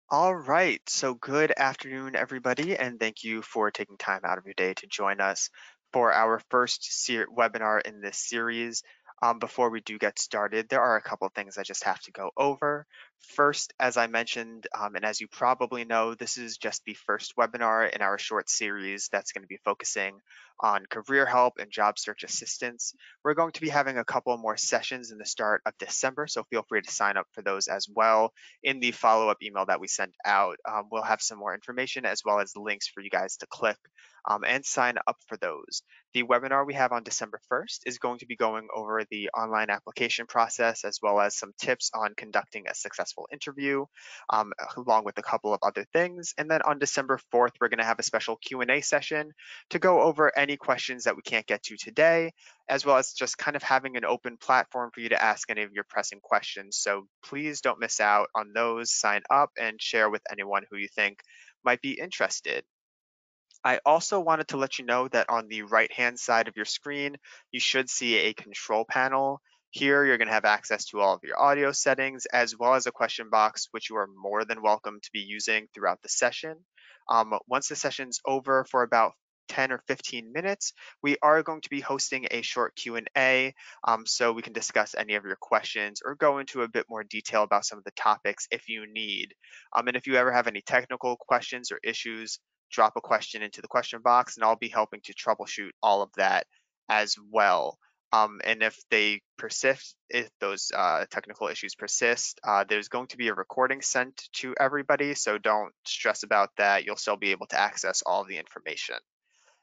All right. So, good afternoon, everybody, and thank you for taking time out of your day to join us for our first webinar in this series. Before we do get started, there are a couple of things I just have to go over. First, as I mentioned, and as you probably know, this is just the first webinar in our short series that's going to be focusing on career help and job search assistance. We're going to be having a couple more sessions in the start of December, so feel free to sign up for those as well in the follow-up email that we sent out. We'll have some more information as well as links for you guys to click and sign up for those. The webinar we have on December 1st is going to be going over the online application process as well as some tips on conducting a successful interview, along with a couple of other things. And then on December 4th, we're going to have a special Q&A session to go over any questions that we can't get to today, as well as just kind of having an open platform for you to ask any of your pressing questions. So please don't miss out on those. Sign up and share with anyone who you think might be interested. I also wanted to let you know that on the right-hand side of your screen, you should see a control panel. Here, you're going to have access to all of your audio settings, as well as a question box, which you are more than welcome to be using throughout the session. Once the session's over for about 10 or 15 minutes, we are going to be hosting a short Q&A, so we can discuss any of your questions or go into a bit more detail about some of the topics if you need. And if you ever have any technical questions or issues, drop a question into the question box and I'll be helping to troubleshoot all of that as well. And if they persist, if those technical issues persist, there's going to be a recording sent to everybody, so don't stress about that. You'll still be able to access all of the information.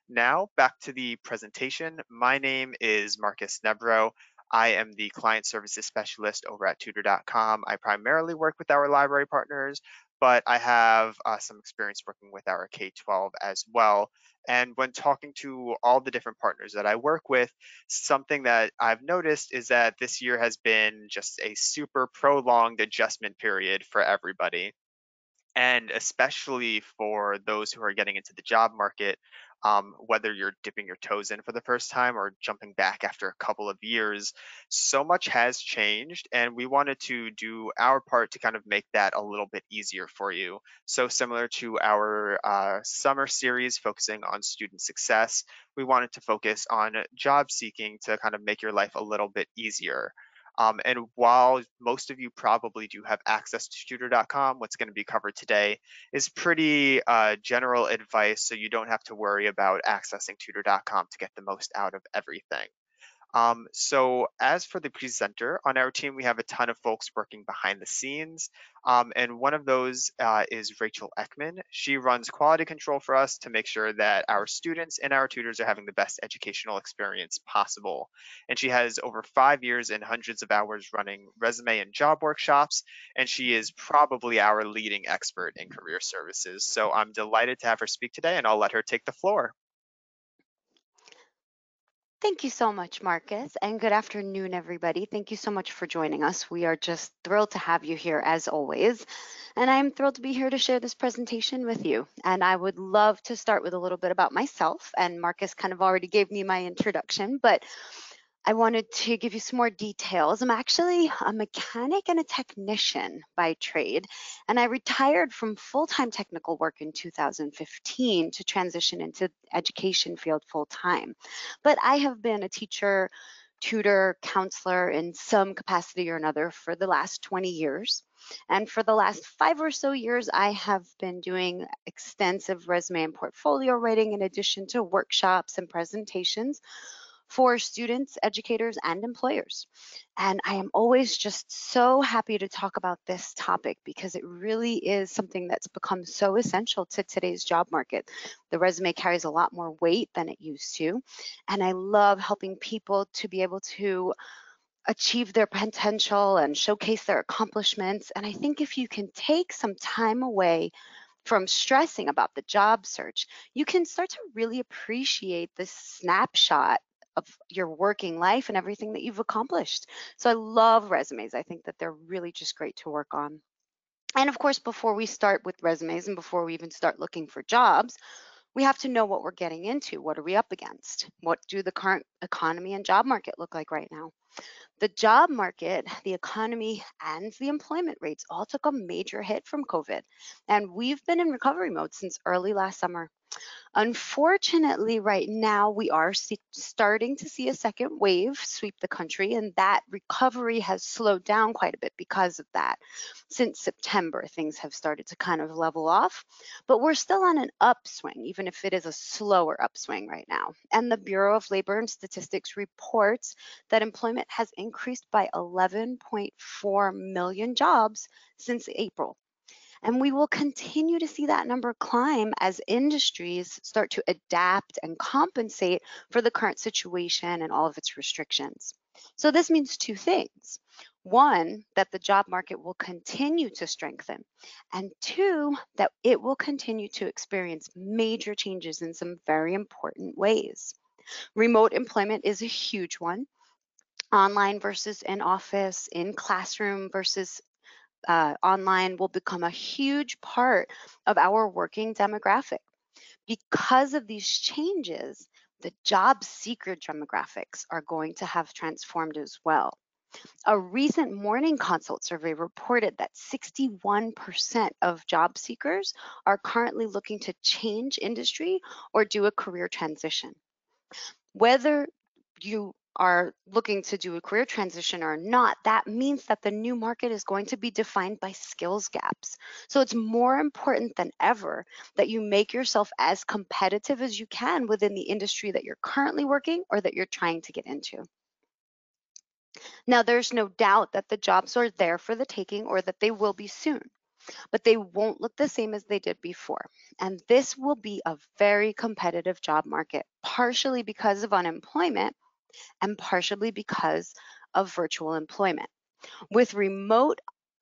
Now, back to the presentation. My name is Marcus Nebro. I am the client services specialist over at Tutor.com. I primarily work with our library partners, but I have some experience working with our K-12 as well. And when talking to all the different partners that I work with, something that I've noticed is that this year has been just a super prolonged adjustment period for everybody, and especially for those who are getting into the job market, whether you're dipping your toes in for the first time or jumping back after a couple of years, so much has changed, and we wanted to do our part to kind of make that a little bit easier for you. So, similar to our summer series focusing on student success, we wanted to focus on job seeking to kind of make your life a little bit easier. And while most of you probably do have access to tutor.com, what's going to be covered today is pretty general advice, so you don't have to worry about accessing tutor.com to get the most out of everything. So as for the presenter on our team, we have a ton of folks working behind the scenes. And one of those is Rachel Eckman. She runs quality control for us to make sure that our students and our tutors are having the best educational experience possible. And she has over 5 years and hundreds of hours running resume and job workshops. And she is probably our leading expert in career services. So I'm delighted to have her speak today, and I'll let her take the floor. Thank you so much, Marcus, and good afternoon, everybody. Thank you so much for joining us. We are just thrilled to have you here as always, and I'm thrilled to be here to share this presentation with you. And I would love to start with a little bit about myself, and Marcus kind of already gave me my introduction, but I wanted to give you some more details. I'm actually a mechanic and a technician by trade, and I retired from full-time technical work in 2015 to transition into education field full-time. But I have been a teacher, tutor, counselor in some capacity or another for the last 20 years. And for the last 5 or so years, I have been doing extensive resume and portfolio writing in addition to workshops and presentations for students, educators, and employers. And I am always just so happy to talk about this topic because it really is something that's become so essential to today's job market. The resume carries a lot more weight than it used to. And I love helping people to be able to achieve their potential and showcase their accomplishments. And I think if you can take some time away from stressing about the job search, you can start to really appreciate this snapshot of your working life and everything that you've accomplished. So I love resumes. I think that they're really just great to work on. And of course, before we start with resumes and before we even start looking for jobs, We have to know what we're getting into. What are we up against? What do the current economy and job market look like right now? The job market, the economy, and the employment rates all took a major hit from COVID, and we've been in recovery mode since early last summer. Unfortunately, right now we are starting to see a second wave sweep the country, and that recovery has slowed down quite a bit because of that. Since September, things have started to kind of level off, but we're still on an upswing, even if it is a slower upswing right now. And the Bureau of Labor and Statistics reports that employment has increased by 11.4 million jobs since April. And we will continue to see that number climb as industries start to adapt and compensate for the current situation and all of its restrictions. So this means two things. One, that the job market will continue to strengthen. And two, that it will continue to experience major changes in some very important ways. Remote employment is a huge one. Online versus in office, in classroom versus online will become a huge part of our working demographic. Because of these changes, the job seeker demographics are going to have transformed as well. A recent Morning Consult survey reported that 61% of job seekers are currently looking to change industry or do a career transition. Whether you are looking to do a career transition or not, that means that the new market is going to be defined by skills gaps. So it's more important than ever that you make yourself as competitive as you can within the industry that you're currently working or that you're trying to get into. Now, there's no doubt that the jobs are there for the taking or that they will be soon, but they won't look the same as they did before. And this will be a very competitive job market, partially because of unemployment and partially because of virtual employment. With remote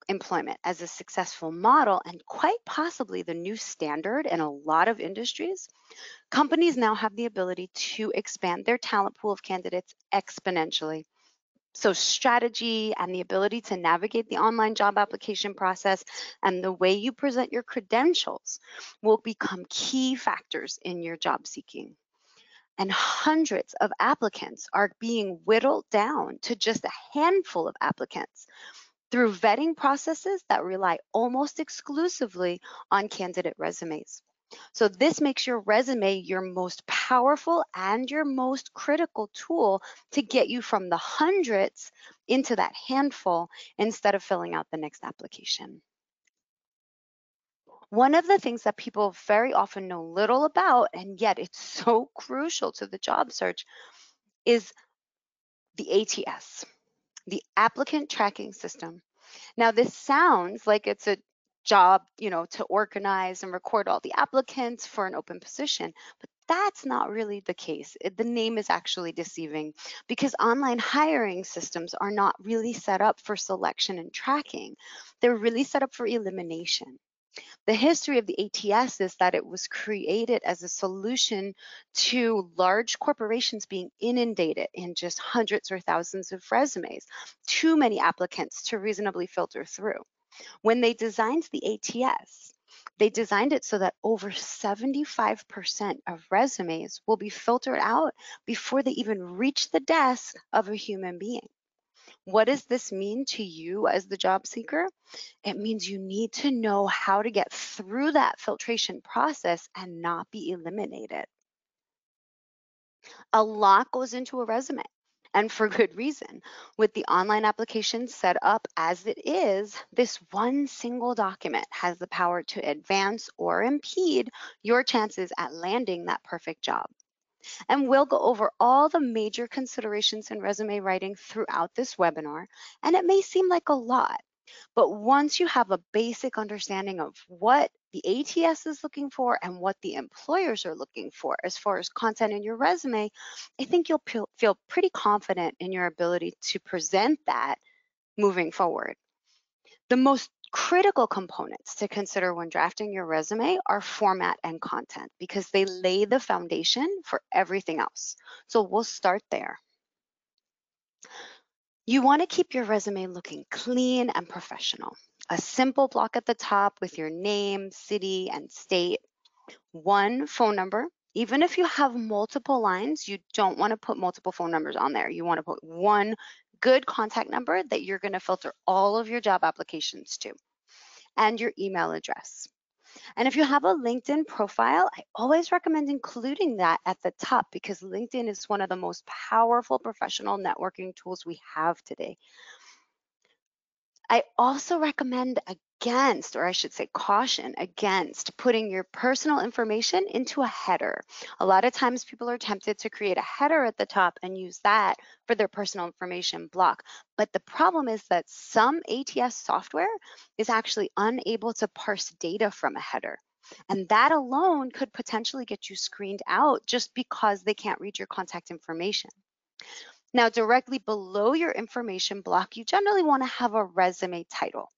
employment as a successful model and quite possibly the new standard in a lot of industries, companies now have the ability to expand their talent pool of candidates exponentially. So, strategy and the ability to navigate the online job application process and the way you present your credentials will become key factors in your job seeking. And hundreds of applicants are being whittled down to just a handful of applicants through vetting processes that rely almost exclusively on candidate resumes. So, this makes your resume your most powerful and your most critical tool to get you from the hundreds into that handful instead of filling out the next application. One of the things that people very often know little about, and yet it's so crucial to the job search, is the ATS, the applicant tracking system. Now, this sounds like it's a job, to organize and record all the applicants for an open position, but that's not really the case. The name is actually deceiving because online hiring systems are not really set up for selection and tracking. They're really set up for elimination. The history of the ATS is that it was created as a solution to large corporations being inundated in just hundreds or thousands of resumes, too many applicants to reasonably filter through. When they designed the ATS, they designed it so that over 75% of resumes will be filtered out before they even reach the desk of a human being. What does this mean to you as the job seeker? It means you need to know how to get through that filtration process and not be eliminated. A lot goes into a resume, and for good reason. With the online application set up as it is, this one single document has the power to advance or impede your chances at landing that perfect job. And we'll go over all the major considerations in resume writing throughout this webinar, and it may seem like a lot. But once you have a basic understanding of what the ATS is looking for and what the employers are looking for as far as content in your resume, I think you'll feel pretty confident in your ability to present that moving forward. The most critical components to consider when drafting your resume are format and content because they lay the foundation for everything else. So we'll start there. You want to keep your resume looking clean and professional. A simple block at the top with your name, city, and state. one phone number. Even if you have multiple lines, you don't want to put multiple phone numbers on there. You want to put one good contact number that you're going to filter all of your job applications to, and your email address. And if you have a LinkedIn profile, I always recommend including that at the top because LinkedIn is one of the most powerful professional networking tools we have today. I also recommend against, or I should say caution against, putting your personal information into a header. A lot of times people are tempted to create a header at the top and use that for their personal information block. But the problem is that some ATS software is actually unable to parse data from a header. And that alone could potentially get you screened out just because they can't read your contact information. Now, directly below your information block, you generally want to have a resume title.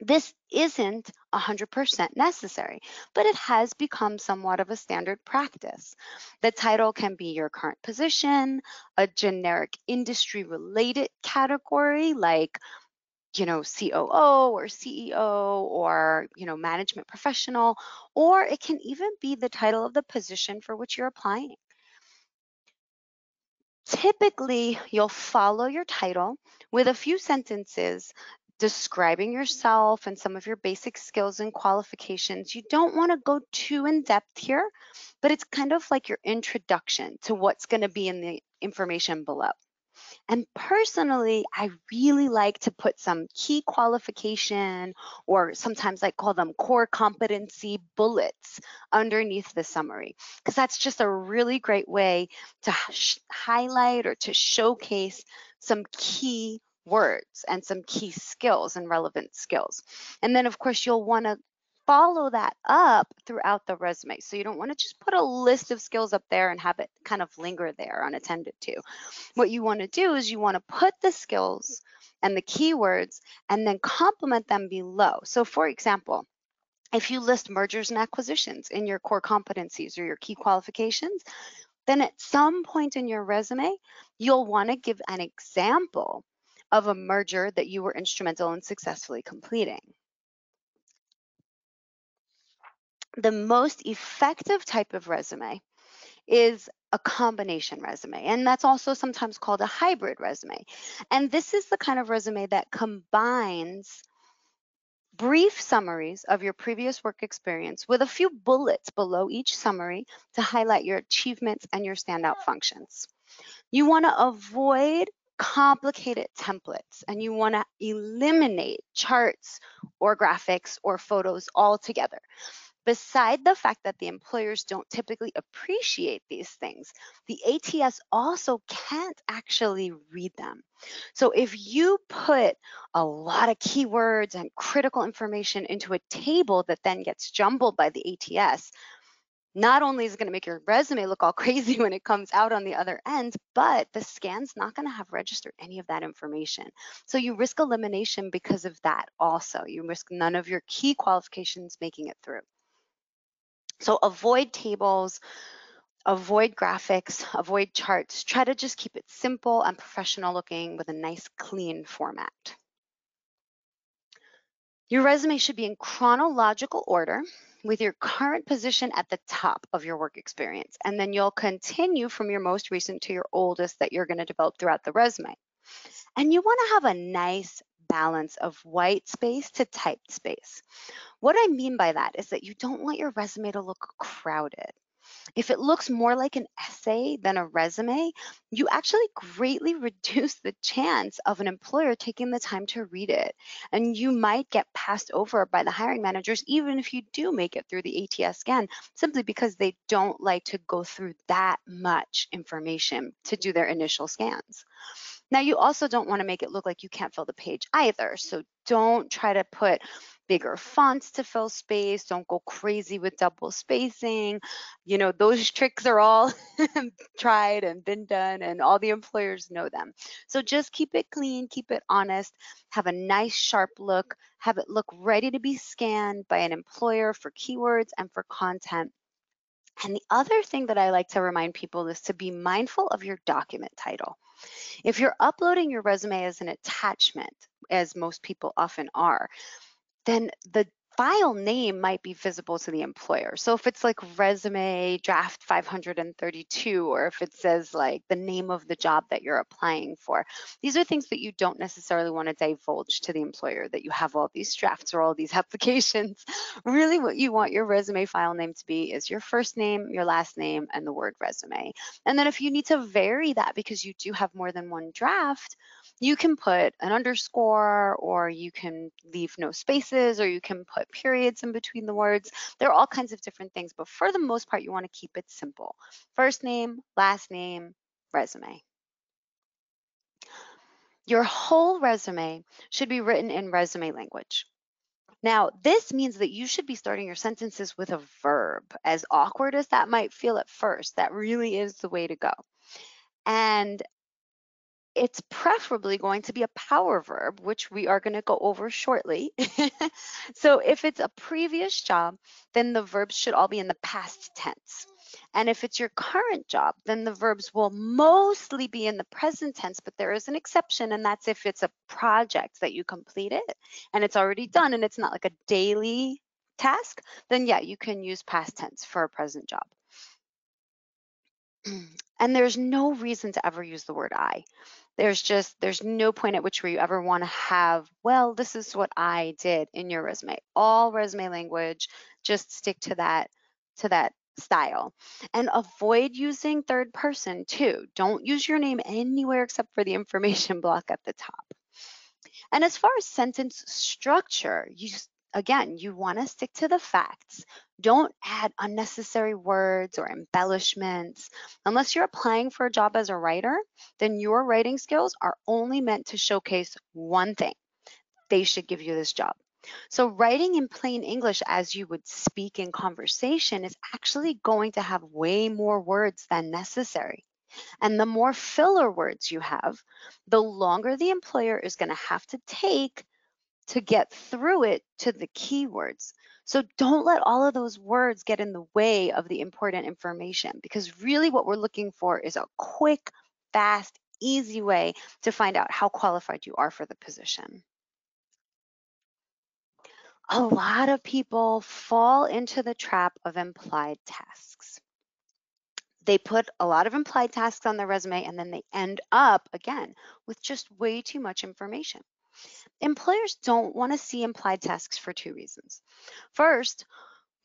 This isn't 100% necessary, but it has become somewhat of a standard practice. The title can be your current position, a generic industry related category like COO or CEO or management professional, or it can even be the title of the position for which you're applying. Typically, you'll follow your title with a few sentences describing yourself and some of your basic skills and qualifications. You don't want to go too in depth here, but it's kind of like your introduction to what's going to be in the information below. And personally, I really like to put some key qualification, or sometimes I call them core competency bullets, underneath the summary, because that's just a really great way to highlight or to showcase some key words and some key skills and relevant skills. And then, of course, you'll want to follow that up throughout the resume. So you don't want to just put a list of skills up there and have it kind of linger there unattended to. What you want to do is you want to put the skills and the keywords and then complement them below. So for example, if you list mergers and acquisitions in your core competencies or your key qualifications, then at some point in your resume, you'll want to give an example of a merger that you were instrumental in successfully completing. The most effective type of resume is a combination resume, and that's also sometimes called a hybrid resume. And this is the kind of resume that combines brief summaries of your previous work experience with a few bullets below each summary to highlight your achievements and your standout functions. You want to avoid complicated templates and you want to eliminate charts or graphics or photos altogether. Beside the fact that the employers don't typically appreciate these things, the ATS also can't actually read them. So if you put a lot of keywords and critical information into a table that then gets jumbled by the ATS, not only is it going to make your resume look all crazy when it comes out on the other end, but the scan's not going to have registered any of that information. So you risk elimination because of that also. You risk none of your key qualifications making it through. So avoid tables, avoid graphics, avoid charts. Try to just keep it simple and professional looking with a nice clean format. Your resume should be in chronological order with your current position at the top of your work experience. And then you'll continue from your most recent to your oldest that you're going to develop throughout the resume. And you want to have a nice balance of white space to typed space. What I mean by that is that you don't want your resume to look crowded. If it looks more like an essay than a resume, you actually greatly reduce the chance of an employer taking the time to read it. And you might get passed over by the hiring managers, even if you do make it through the ATS scan, simply because they don't like to go through that much information to do their initial scans. Now, you also don't want to make it look like you can't fill the page either. So don't try to put bigger fonts to fill space. Don't go crazy with double spacing. Those tricks are all tried and been done, and all the employers know them. So just keep it clean, keep it honest, have a nice sharp look, have it look ready to be scanned by an employer for keywords and for content. And the other thing that I like to remind people is to be mindful of your document title. If you're uploading your resume as an attachment, as most people often are, then the file name might be visible to the employer. So if it's like resume draft 532, or if it says like the name of the job that you're applying for, these are things that you don't necessarily want to divulge to the employer, that you have all these drafts or all these applications. Really what you want your resume file name to be is your first name, your last name, and the word resume. And then if you need to vary that because you do have more than one draft, you can put an underscore, or you can leave no spaces, or you can put periods in between the words. There are all kinds of different things, but for the most part, you want to keep it simple. First name, last name, resume. Your whole resume should be written in resume language. Now, this means that you should be starting your sentences with a verb. As awkward as that might feel at first, that really is the way to go. And it's preferably going to be a power verb, which we are going to go over shortly. So if it's a previous job, then the verbs should all be in the past tense. And if it's your current job, then the verbs will mostly be in the present tense, but there is an exception, and that's if it's a project that you completed and it's already done and it's not like a daily task, then yeah, you can use past tense for a present job. And there's no reason to ever use the word I. There's no point at which where you ever want to have, well, this is what I did in your resume. All resume language, just stick to that style. And avoid using third person too. Don't use your name anywhere except for the information block at the top. And as far as sentence structure, again, you want to stick to the facts. Don't add unnecessary words or embellishments. Unless you're applying for a job as a writer, then your writing skills are only meant to showcase one thing. They should give you this job. So writing in plain English as you would speak in conversation is actually going to have way more words than necessary. And the more filler words you have, the longer the employer is going to have to take to get through it to the keywords. So don't let all of those words get in the way of the important information, because really what we're looking for is a quick, fast, easy way to find out how qualified you are for the position. A lot of people fall into the trap of implied tasks. They put a lot of implied tasks on their resume and then they end up, again, with just way too much information. Employers don't want to see implied tasks for two reasons. First,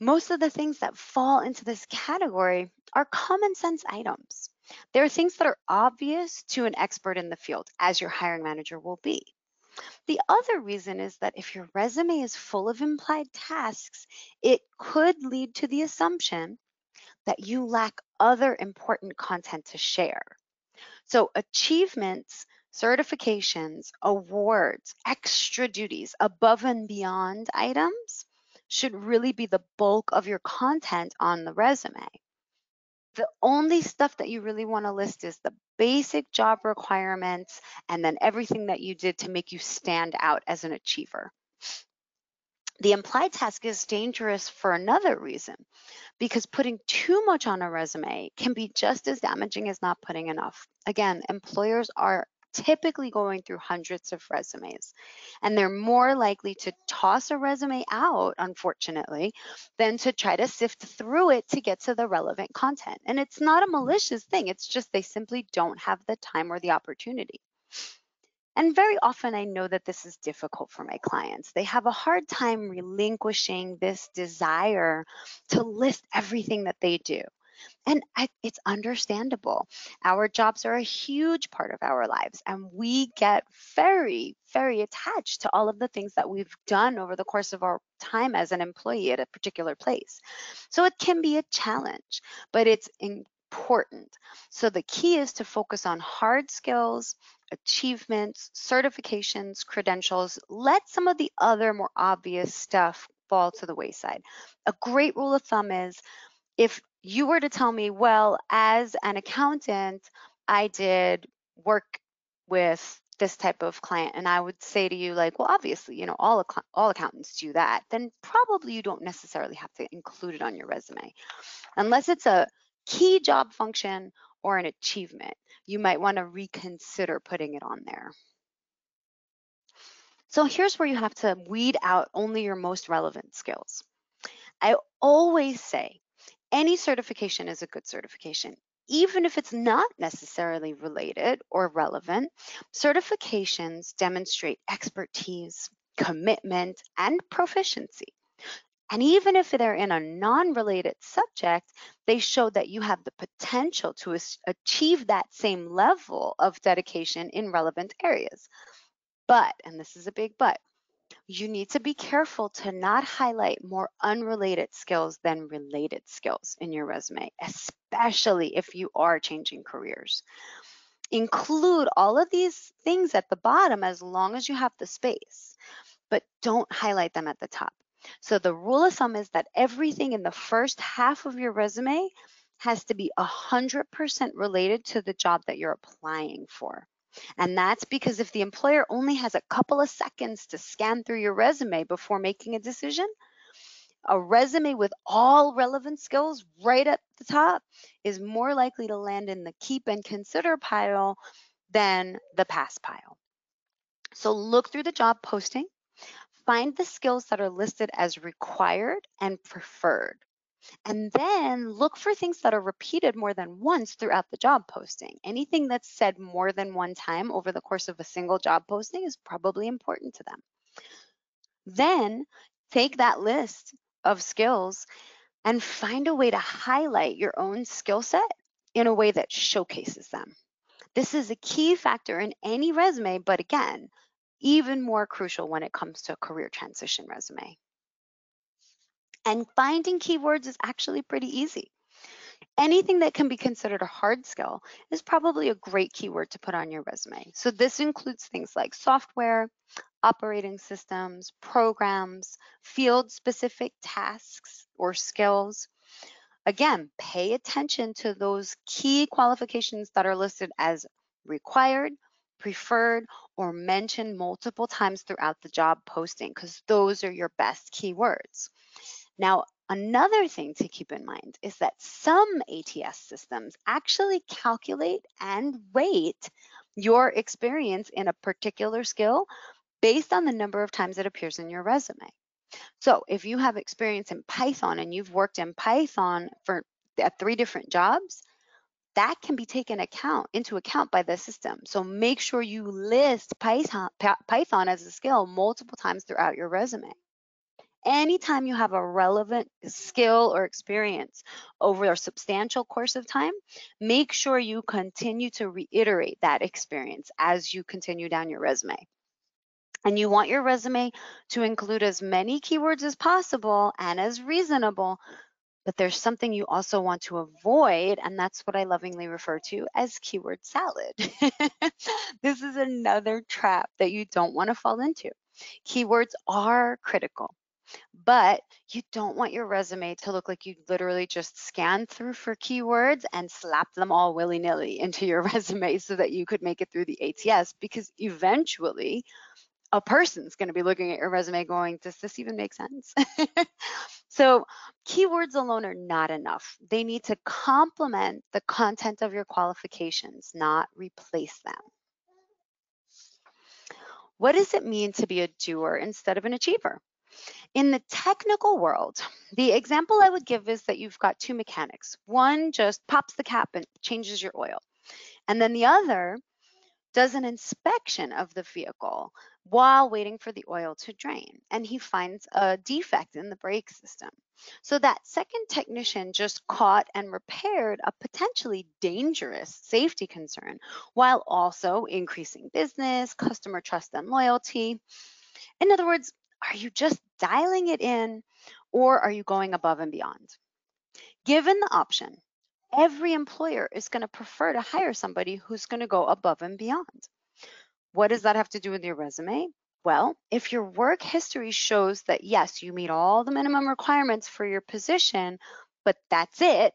most of the things that fall into this category are common sense items. They're things that are obvious to an expert in the field, as your hiring manager will be. The other reason is that if your resume is full of implied tasks, it could lead to the assumption that you lack other important content to share. So achievements, certifications, awards, extra duties, above and beyond items should really be the bulk of your content on the resume. The only stuff that you really want to list is the basic job requirements and then everything that you did to make you stand out as an achiever. The implied task is dangerous for another reason, because putting too much on a resume can be just as damaging as not putting enough. Again, employers are typically going through hundreds of resumes, and they're more likely to toss a resume out, unfortunately, than to try to sift through it to get to the relevant content. And it's not a malicious thing, it's just they simply don't have the time or the opportunity. And very often I know that this is difficult for my clients. They have a hard time relinquishing this desire to list everything that they do. And it's understandable. Our jobs are a huge part of our lives, and we get very, very attached to all of the things that we've done over the course of our time as an employee at a particular place. So it can be a challenge, but it's important. So the key is to focus on hard skills, achievements, certifications, credentials. Let some of the other more obvious stuff fall to the wayside. A great rule of thumb is, if you were to tell me, well, as an accountant, I did work with this type of client, and I would say to you, like, well, obviously, all accountants do that, then probably you don't necessarily have to include it on your resume. Unless it's a key job function or an achievement, you might want to reconsider putting it on there. So here's where you have to weed out only your most relevant skills. I always say any certification is a good certification. Even if it's not necessarily related or relevant, certifications demonstrate expertise, commitment, and proficiency. And even if they're in a non related subject, they show that you have the potential to achieve that same level of dedication in relevant areas. But, and this is a big but, you need to be careful to not highlight more unrelated skills than related skills in your resume, especially if you are changing careers. Include all of these things at the bottom as long as you have the space, but don't highlight them at the top. So the rule of thumb is that everything in the first half of your resume has to be 100% related to the job that you're applying for. And that's because if the employer only has a couple of seconds to scan through your resume before making a decision, a resume with all relevant skills right at the top is more likely to land in the keep and consider pile than the pass pile. So look through the job posting, find the skills that are listed as required and preferred. And then look for things that are repeated more than once throughout the job posting. Anything that's said more than one time over the course of a single job posting is probably important to them. Then take that list of skills and find a way to highlight your own skill set in a way that showcases them. This is a key factor in any resume, but again, even more crucial when it comes to a career transition resume. And finding keywords is actually pretty easy. Anything that can be considered a hard skill is probably a great keyword to put on your resume. So this includes things like software, operating systems, programs, field-specific tasks or skills. Again, pay attention to those key qualifications that are listed as required, preferred, or mentioned multiple times throughout the job posting, because those are your best keywords. Now, another thing to keep in mind is that some ATS systems actually calculate and rate your experience in a particular skill based on the number of times it appears in your resume. So if you have experience in Python and you've worked in Python for at 3 different jobs, that can be taken into account by the system. So make sure you list Python as a skill multiple times throughout your resume. Anytime you have a relevant skill or experience over a substantial course of time, make sure you continue to reiterate that experience as you continue down your resume. And you want your resume to include as many keywords as possible and as reasonable, but there's something you also want to avoid, and that's what I lovingly refer to as keyword salad. This is another trap that you don't want to fall into. Keywords are critical, but you don't want your resume to look like you literally just scanned through for keywords and slapped them all willy-nilly into your resume so that you could make it through the ATS, because eventually a person's going to be looking at your resume going, does this even make sense? So keywords alone are not enough. They need to complement the content of your qualifications, not replace them. What does it mean to be a doer instead of an achiever? In the technical world, the example I would give is that you've got 2 mechanics. One just pops the cap and changes your oil, and then the other does an inspection of the vehicle while waiting for the oil to drain, and he finds a defect in the brake system. So that second technician just caught and repaired a potentially dangerous safety concern while also increasing business, customer trust, and loyalty. In other words, are you just dialing it in, or are you going above and beyond? Given the option, every employer is going to prefer to hire somebody who's going to go above and beyond. What does that have to do with your resume? Well, if your work history shows that yes, you meet all the minimum requirements for your position, but that's it,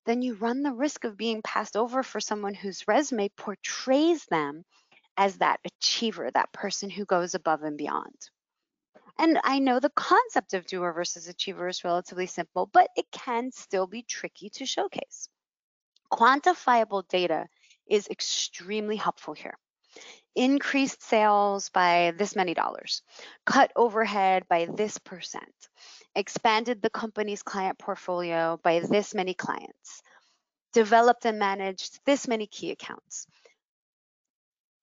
then you run the risk of being passed over for someone whose resume portrays them as that achiever, that person who goes above and beyond. And I know the concept of doer versus achiever is relatively simple, but it can still be tricky to showcase. Quantifiable data is extremely helpful here. increased sales by this many dollars, cut overhead by this percent, expanded the company's client portfolio by this many clients, developed and managed this many key accounts.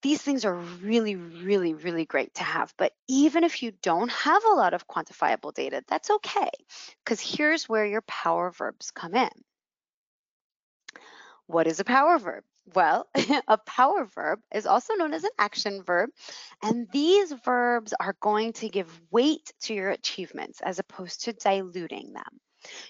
These things are really, really, really great to have. But even if you don't have a lot of quantifiable data, that's okay, because here's where your power verbs come in. What is a power verb? Well, a power verb is also known as an action verb, and these verbs are going to give weight to your achievements as opposed to diluting them.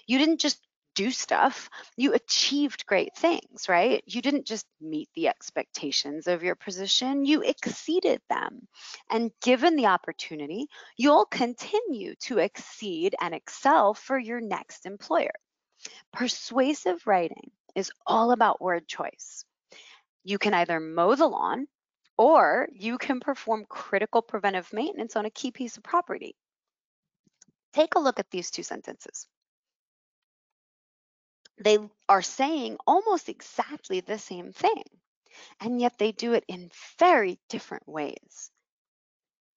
You didn't just do stuff, you achieved great things, right? You didn't just meet the expectations of your position, you exceeded them. And given the opportunity, you'll continue to exceed and excel for your next employer. Persuasive writing is all about word choice. You can either mow the lawn or you can perform critical preventive maintenance on a key piece of property. Take a look at these two sentences. They are saying almost exactly the same thing, and yet they do it in very different ways.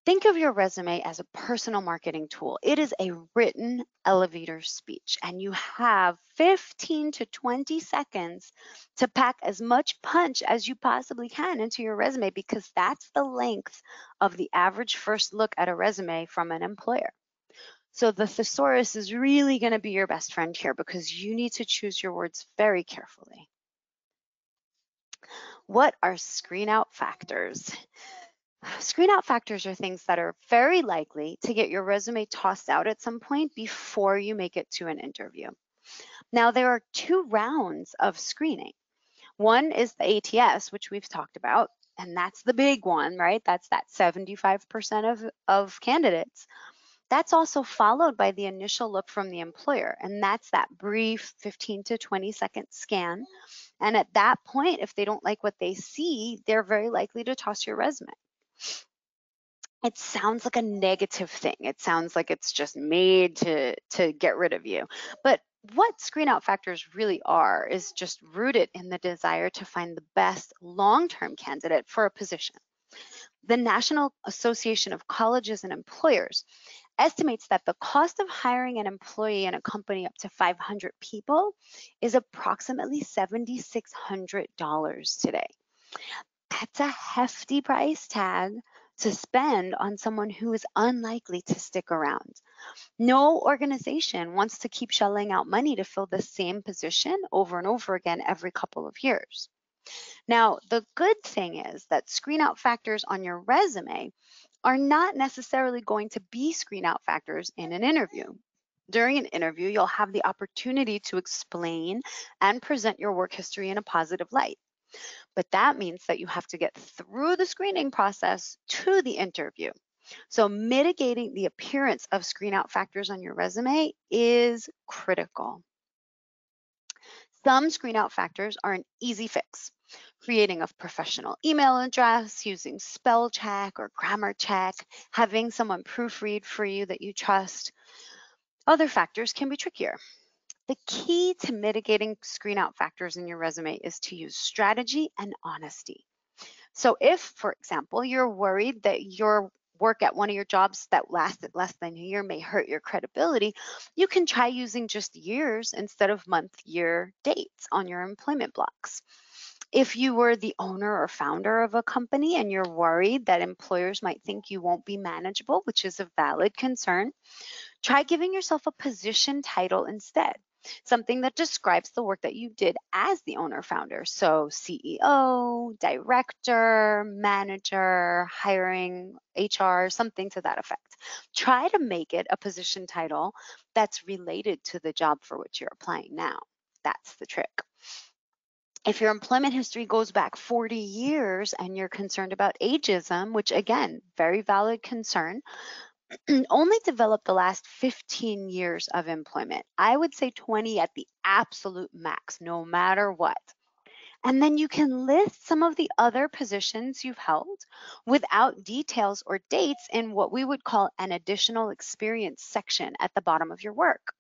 Think of your resume as a personal marketing tool. It is a written elevator speech, and you have 15 to 20 seconds to pack as much punch as you possibly can into your resume, because that's the length of the average first look at a resume from an employer. So the thesaurus is really going to be your best friend here, because you need to choose your words very carefully. What are screen out factors? Screen out factors are things that are very likely to get your resume tossed out at some point before you make it to an interview. Now, there are two rounds of screening. One is the ATS, which we've talked about, and that's the big one, right? That's that 75% of candidates. That's also followed by the initial look from the employer, and that's that brief 15 to 20-second scan. And at that point, if they don't like what they see, they're very likely to toss your resume. It sounds like a negative thing. It sounds like it's just made to get rid of you. But what screen out factors really are is just rooted in the desire to find the best long-term candidate for a position. The National Association of Colleges and Employers estimates that the cost of hiring an employee in a company up to 500 people is approximately $7,600 today. That's a hefty price tag to spend on someone who is unlikely to stick around. No organization wants to keep shelling out money to fill the same position over and over again every couple of years. Now, the good thing is that screen out factors on your resume are not necessarily going to be screen out factors in an interview. During an interview, you'll have the opportunity to explain and present your work history in a positive light. But that means that you have to get through the screening process to the interview. So mitigating the appearance of screen out factors on your resume is critical. Some screen out factors are an easy fix. Creating a professional email address, using spell check or grammar check, having someone proofread for you that you trust. Other factors can be trickier. The key to mitigating screen out factors in your resume is to use strategy and honesty. So if, for example, you're worried that your work at one of your jobs that lasted less than a year may hurt your credibility, you can try using just years instead of month, year, dates on your employment blocks. If you were the owner or founder of a company and you're worried that employers might think you won't be manageable, which is a valid concern, try giving yourself a position title instead, something that describes the work that you did as the owner founder. So CEO, director, manager, hiring, HR, something to that effect. Try to make it a position title that's related to the job for which you're applying now. That's the trick. If your employment history goes back 40 years and you're concerned about ageism, which again, very valid concern, only develop the last 15 years of employment. I would say 20 at the absolute max, no matter what. And then you can list some of the other positions you've held without details or dates in what we would call an additional experience section at the bottom of your work.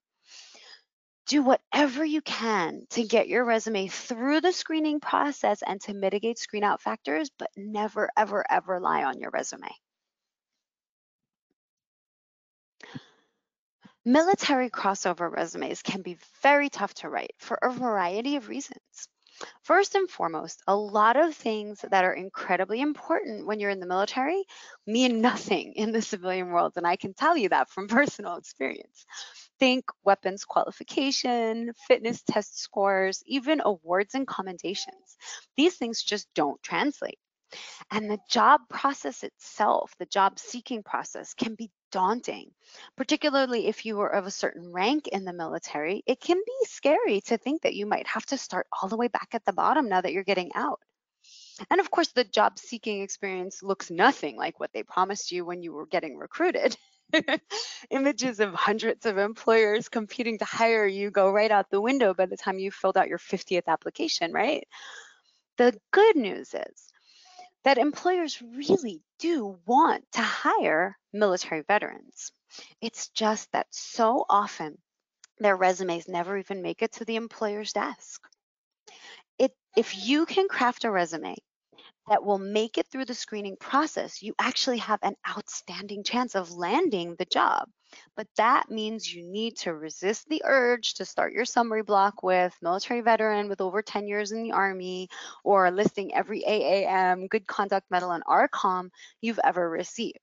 Do whatever you can to get your resume through the screening process and to mitigate screen out factors, but never, ever, ever lie on your resume. Military crossover resumes can be very tough to write for a variety of reasons. First and foremost, a lot of things that are incredibly important when you're in the military mean nothing in the civilian world, and I can tell you that from personal experience. Think weapons qualification, fitness test scores, even awards and commendations. These things just don't translate. And the job process itself, the job seeking process, can be daunting, particularly if you were of a certain rank in the military. It can be scary to think that you might have to start all the way back at the bottom now that you're getting out. And of course, the job seeking experience looks nothing like what they promised you when you were getting recruited. Images of hundreds of employers competing to hire you go right out the window by the time you filled out your 50th application, right? The good news is that employers really do want to hire military veterans. It's just that so often their resumes never even make it to the employer's desk. If you can craft a resume that will make it through the screening process, you actually have an outstanding chance of landing the job. But that means you need to resist the urge to start your summary block with military veteran with over 10 years in the Army, or listing every AAM, Good Conduct Medal, and RCOM you've ever received.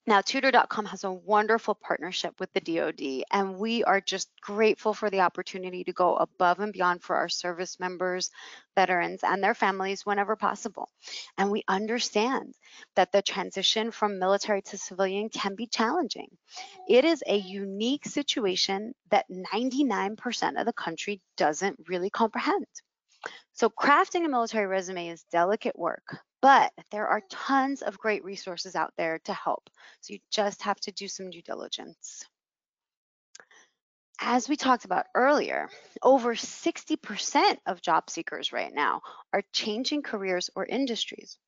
Now, Tutor.com has a wonderful partnership with the DoD, and we are just grateful for the opportunity to go above and beyond for our service members, veterans, and their families whenever possible. And we understand that the transition from military to civilian can be challenging. It is a unique situation that 99% of the country doesn't really comprehend. So crafting a military resume is delicate work, but there are tons of great resources out there to help. So you just have to do some due diligence. As we talked about earlier, over 60% of job seekers right now are changing careers or industries.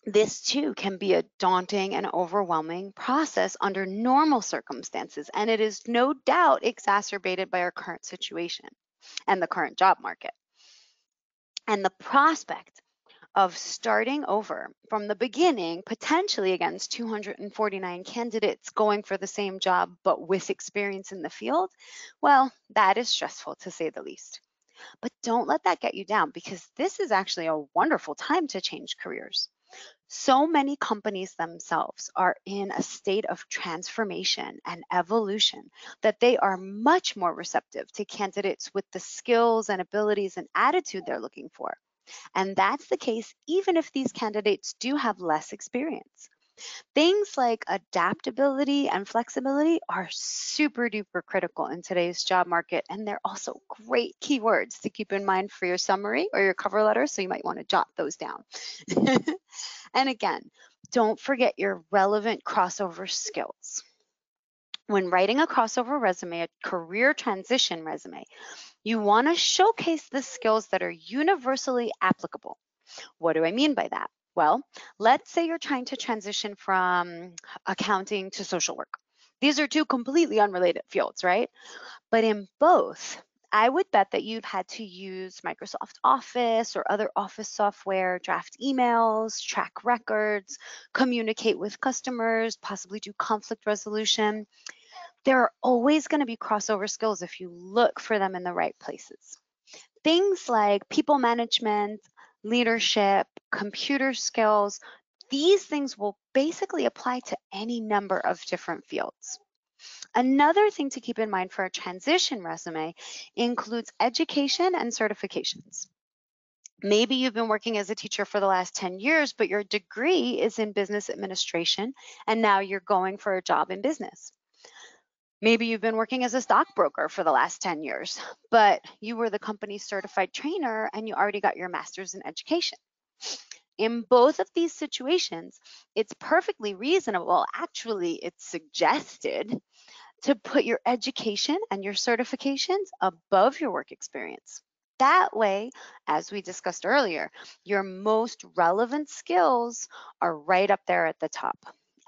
This too can be a daunting and overwhelming process under normal circumstances, and it is no doubt exacerbated by our current situation and the current job market. And the prospect of starting over from the beginning, potentially against 249 candidates going for the same job, but with experience in the field, well, that is stressful to say the least. But don't let that get you down, because this is actually a wonderful time to change careers. So many companies themselves are in a state of transformation and evolution that they are much more receptive to candidates with the skills and abilities and attitude they're looking for. And that's the case even if these candidates do have less experience. Things like adaptability and flexibility are super duper critical in today's job market. And they're also great keywords to keep in mind for your summary or your cover letter. So you might want to jot those down. And again, don't forget your relevant crossover skills. When writing a crossover resume, a career transition resume, you want to showcase the skills that are universally applicable. What do I mean by that? Well, let's say you're trying to transition from accounting to social work. These are two completely unrelated fields, right? But in both, I would bet that you've had to use Microsoft Office or other office software, draft emails, track records, communicate with customers, possibly do conflict resolution. There are always going to be crossover skills if you look for them in the right places. Things like people management, leadership, computer skills, these things will basically apply to any number of different fields. Another thing to keep in mind for a transition resume includes education and certifications. Maybe you've been working as a teacher for the last 10 years, but your degree is in business administration, and now you're going for a job in business. Maybe you've been working as a stockbroker for the last 10 years, but you were the company's certified trainer and you already got your master's in education. In both of these situations, it's perfectly reasonable, actually, it's suggested to put your education and your certifications above your work experience. That way, as we discussed earlier, your most relevant skills are right up there at the top.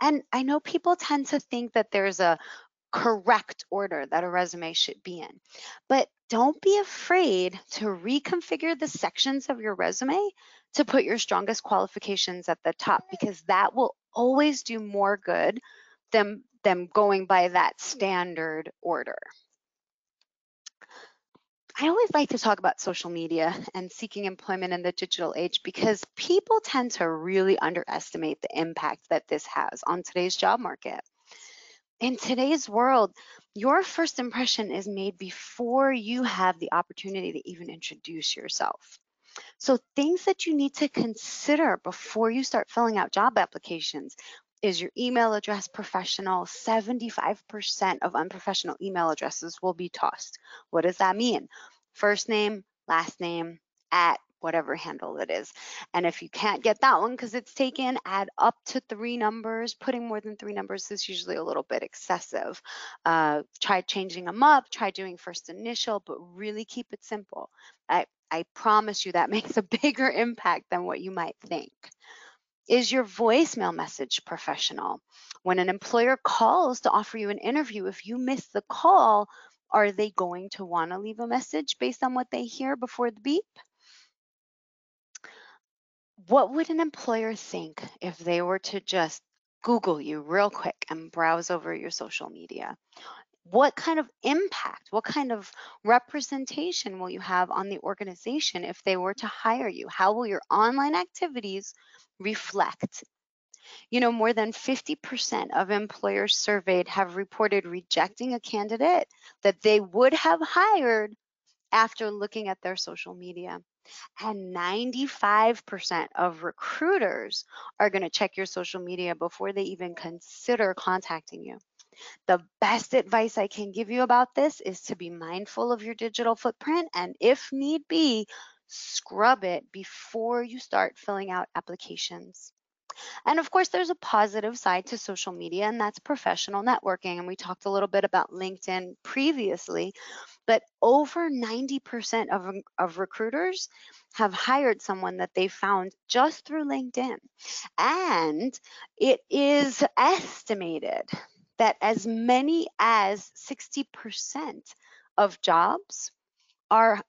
And I know people tend to think that there's a correct order that a resume should be in. But don't be afraid to reconfigure the sections of your resume to put your strongest qualifications at the top, because that will always do more good than going by that standard order. I always like to talk about social media and seeking employment in the digital age because people tend to really underestimate the impact that this has on today's job market. In today's world, your first impression is made before you have the opportunity to even introduce yourself. So, things that you need to consider before you start filling out job applications is your email address professional. 75% of unprofessional email addresses will be tossed. What does that mean? First name, last name, at whatever handle it is. And if you can't get that one because it's taken, add up to 3 numbers. Putting more than 3 numbers is usually a little bit excessive. Try changing them up, try doing first initial, but really keep it simple. I promise you that makes a bigger impact than what you might think. Is your voicemail message professional? When an employer calls to offer you an interview, if you miss the call, are they going to want to leave a message based on what they hear before the beep? What would an employer think if they were to just Google you real quick and browse over your social media? What kind of impact, what kind of representation will you have on the organization if they were to hire you? How will your online activities reflect? You know, more than 50% of employers surveyed have reported rejecting a candidate that they would have hired after looking at their social media. And 95% of recruiters are going to check your social media before they even consider contacting you. The best advice I can give you about this is to be mindful of your digital footprint and, if need be, scrub it before you start filling out applications. And of course, there's a positive side to social media, and that's professional networking. And we talked a little bit about LinkedIn previously, but over 90% of recruiters have hired someone that they found just through LinkedIn. And it is estimated that as many as 60% of jobs are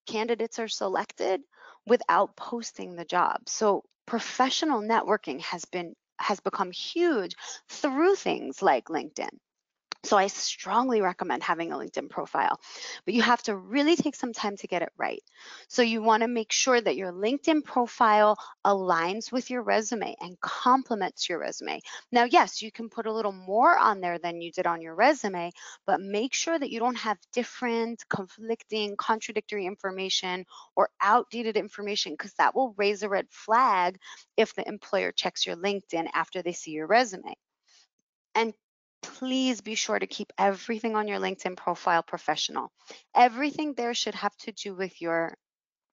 candidates are selected without posting the job. So professional networking has become huge through things like LinkedIn. So I strongly recommend having a LinkedIn profile, but you have to really take some time to get it right. So you want to make sure that your LinkedIn profile aligns with your resume and complements your resume. Now, yes, you can put a little more on there than you did on your resume, but make sure that you don't have different, conflicting, contradictory information or outdated information, because that will raise a red flag if the employer checks your LinkedIn after they see your resume. And please be sure to keep everything on your LinkedIn profile professional. Everything there should have to do with your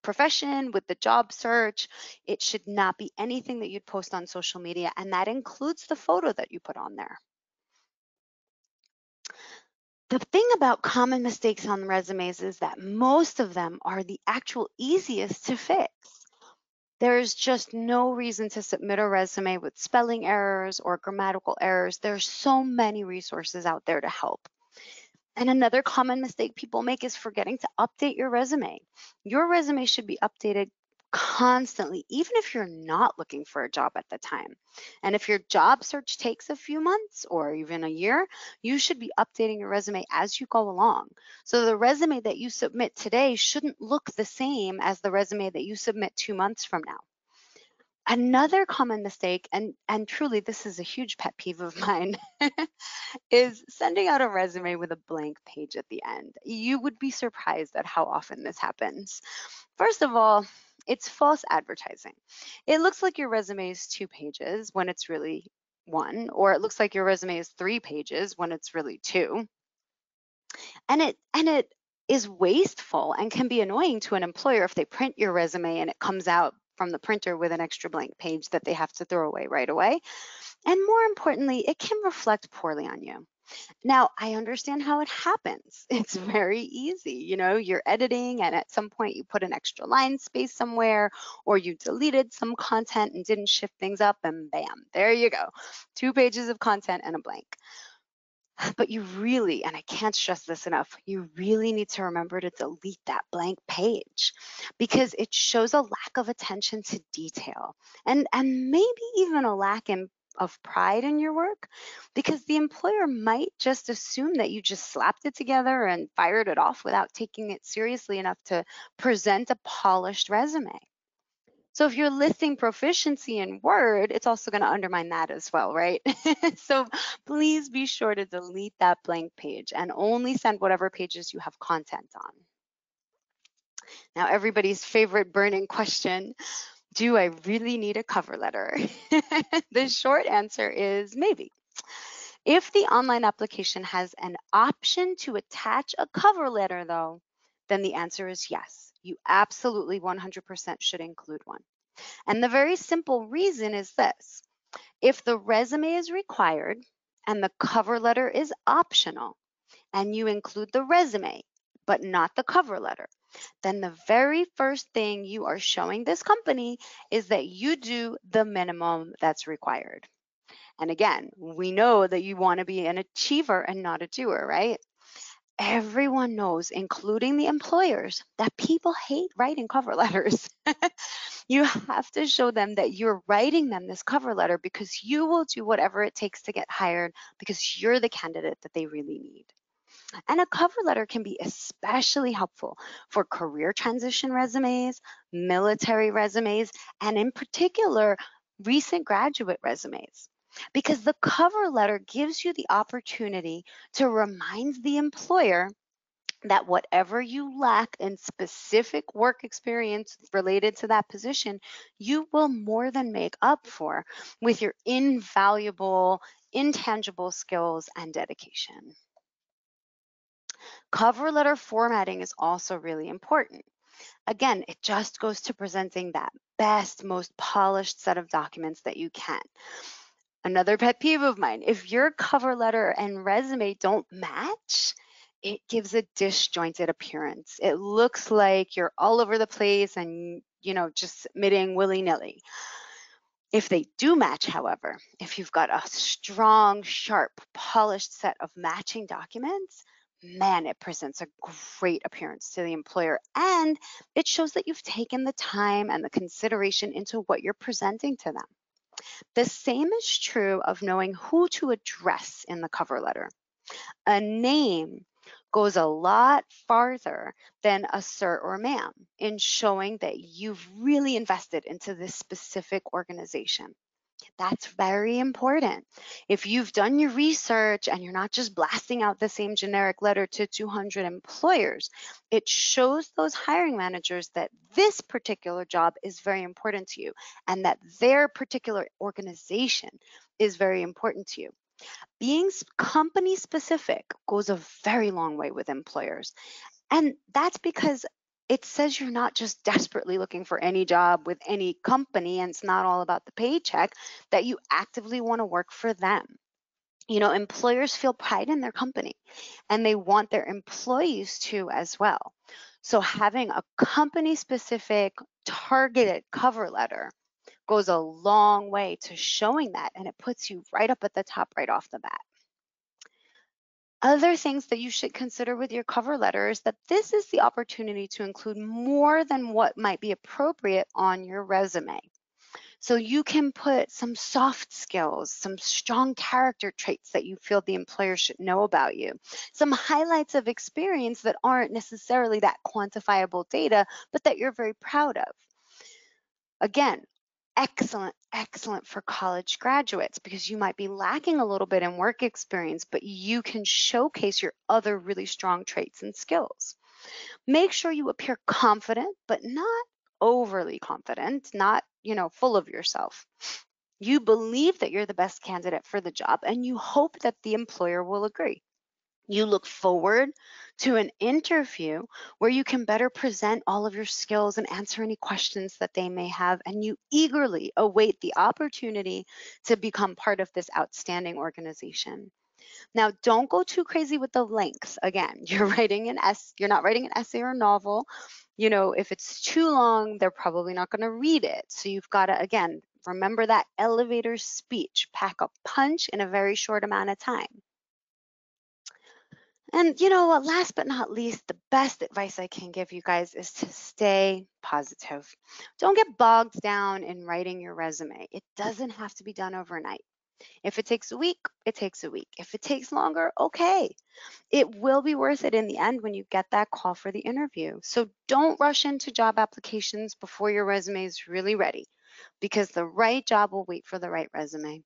profession, with the job search. It should not be anything that you'd post on social media, and that includes the photo that you put on there. The thing about common mistakes on resumes is that most of them are the actual easiest to fix. There's just no reason to submit a resume with spelling errors or grammatical errors. There's so many resources out there to help. And another common mistake people make is forgetting to update your resume. Your resume should be updated constantly, even if you're not looking for a job at the time. And if your job search takes a few months or even a year, you should be updating your resume as you go along. So the resume that you submit today shouldn't look the same as the resume that you submit 2 months from now. Another common mistake, and truly this is a huge pet peeve of mine, is sending out a resume with a blank page at the end. You would be surprised at how often this happens. First of all, it's false advertising. It looks like your resume is 2 pages when it's really 1, or it looks like your resume is 3 pages when it's really 2. And it is wasteful and can be annoying to an employer if they print your resume and it comes out from the printer with an extra blank page that they have to throw away right away. And more importantly, it can reflect poorly on you. Now, I understand how it happens. It's very easy. You know, you're editing and at some point you put an extra line space somewhere, or you deleted some content and didn't shift things up, and bam, there you go. 2 pages of content and a blank. But you really, and I can't stress this enough, you really need to remember to delete that blank page because it shows a lack of attention to detail and maybe even a of pride in your work because the employer might just assume that you just slapped it together and fired it off without taking it seriously enough to present a polished resume. So if you're listing proficiency in Word, it's also going to undermine that as well, right? So please be sure to delete that blank page and only send whatever pages you have content on. Now, everybody's favorite burning question, do I really need a cover letter? The short answer is maybe. If the online application has an option to attach a cover letter, though, then the answer is yes. You absolutely 100% should include one. And the very simple reason is this. If the resume is required and the cover letter is optional, and you include the resume, but not the cover letter, then the very first thing you are showing this company is that you do the minimum that's required. And again, we know that you want to be an achiever and not a doer, right? Everyone knows, including the employers, that people hate writing cover letters. You have to show them that you're writing them this cover letter because you will do whatever it takes to get hired because you're the candidate that they really need. And a cover letter can be especially helpful for career transition resumes, military resumes, and in particular, recent graduate resumes. Because the cover letter gives you the opportunity to remind the employer that whatever you lack in specific work experience related to that position, you will more than make up for with your invaluable, intangible skills and dedication. Cover letter formatting is also really important. Again, it just goes to presenting that best, most polished set of documents that you can. Another pet peeve of mine, if your cover letter and resume don't match, it gives a disjointed appearance. It looks like you're all over the place and, just submitting willy-nilly. If they do match, however, if you've got a strong, sharp, polished set of matching documents, man, it presents a great appearance to the employer and it shows that you've taken the time and the consideration into what you're presenting to them. The same is true of knowing who to address in the cover letter. A name goes a lot farther than a sir or ma'am in showing that you've really invested into this specific organization. That's very important. If you've done your research and you're not just blasting out the same generic letter to 200 employers, it shows those hiring managers that this particular job is very important to you and that their particular organization is very important to you. Being company specific goes a very long way with employers. And that's because it says you're not just desperately looking for any job with any company and it's not all about the paycheck, that you actively want to work for them. Employers feel pride in their company and they want their employees to as well. So having a company specific targeted cover letter goes a long way to showing that and it puts you right up at the top right off the bat. Other things that you should consider with your cover letter is that this is the opportunity to include more than what might be appropriate on your resume. So you can put some soft skills, some strong character traits that you feel the employer should know about you, some highlights of experience that aren't necessarily that quantifiable data, but that you're very proud of. Again, excellent for college graduates because you might be lacking a little bit in work experience, but you can showcase your other really strong traits and skills. Make sure you appear confident, but not overly confident, not, full of yourself. You believe that you're the best candidate for the job and you hope that the employer will agree. You look forward to an interview where you can better present all of your skills and answer any questions that they may have, and you eagerly await the opportunity to become part of this outstanding organization. Now, don't go too crazy with the length. Again, you're not writing an essay or a novel. If it's too long, they're probably not going to read it. So you've got to, again, remember that elevator speech, pack a punch in a very short amount of time. And last but not least, the best advice I can give you guys is to stay positive. Don't get bogged down in writing your resume. It doesn't have to be done overnight. If it takes a week, it takes a week. If it takes longer, okay. It will be worth it in the end when you get that call for the interview. So don't rush into job applications before your resume is really ready, because the right job will wait for the right resume.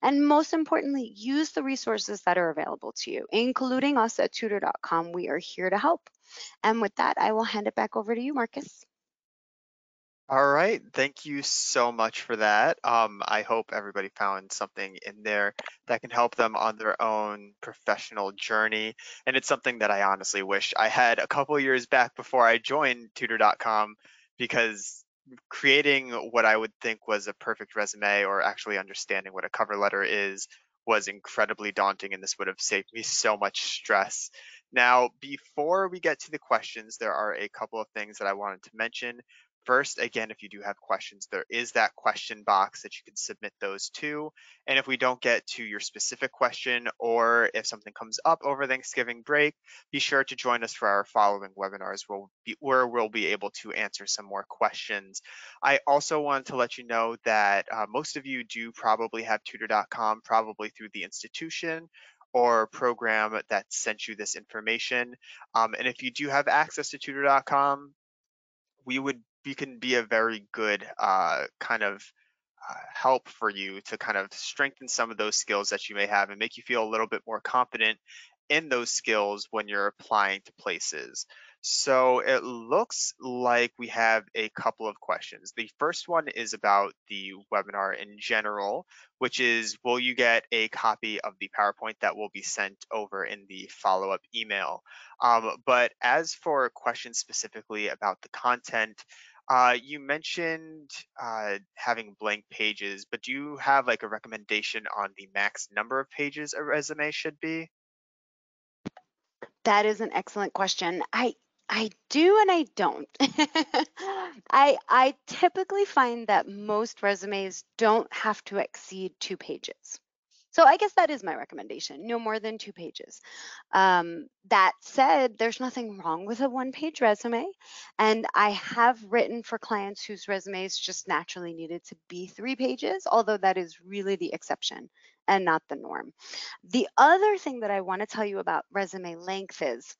And most importantly, use the resources that are available to you, including us at Tutor.com. We are here to help. And with that, I will hand it back over to you, Marcus. All right, thank you so much for that. I hope everybody found something in there that can help them on their own professional journey. And it's something that I honestly wish I had a couple years back before I joined Tutor.com, because creating what I would think was a perfect resume, or actually understanding what a cover letter is, was incredibly daunting, and this would have saved me so much stress. Now, before we get to the questions, there are a couple of things that I wanted to mention. First, again, if you do have questions, there is that question box that you can submit those to. And if we don't get to your specific question, or if something comes up over Thanksgiving break, be sure to join us for our following webinars where we'll be able to answer some more questions. I also wanted to let you know that most of you do probably have Tutor.com, probably through the institution or program that sent you this information. And if you do have access to Tutor.com, we can be a very good kind of help for you to kind of strengthen some of those skills that you may have, and make you feel a little bit more confident in those skills when you're applying to places. So it looks like we have a couple of questions. The first one is about the webinar in general, which is, will you get a copy of the PowerPoint that will be sent over in the follow-up email? But as for questions specifically about the content, you mentioned having blank pages, but do you have like a recommendation on the max number of pages a resume should be? That is an excellent question. I do and I don't. I typically find that most resumes don't have to exceed 2 pages. So I guess that is my recommendation, no more than 2 pages. That said, there's nothing wrong with a 1 page resume. And I have written for clients whose resumes just naturally needed to be 3 pages, although that is really the exception and not the norm. The other thing that I want to tell you about resume length is